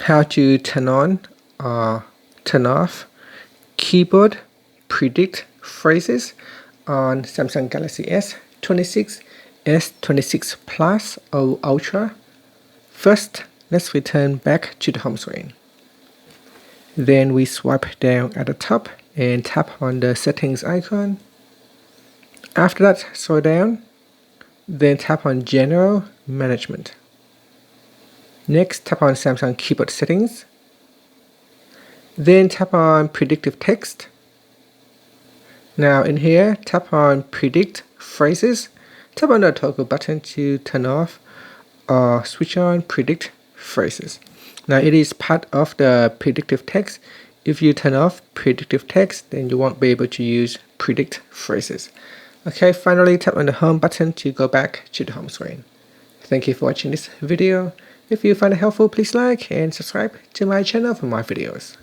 how to turn on or turn off keyboard predict phrases on Samsung Galaxy S26, S26 Plus or Ultra. First, let's return back to the home screen. Then we swipe down at the top and tap on the settings icon. After that, scroll down, then tap on General Management. Next, tap on Samsung Keyboard Settings. Then tap on Predictive Text. Now in here, tap on Predict Phrases. Tap on the toggle button to turn off or switch on Predict Phrases. Now it is part of the predictive text. If you turn off predictive text, then you won't be able to use predict phrases. Okay, finally tap on the home button to go back to the home screen. Thank you for watching this video. If you find it helpful, please like and subscribe to my channel for more videos.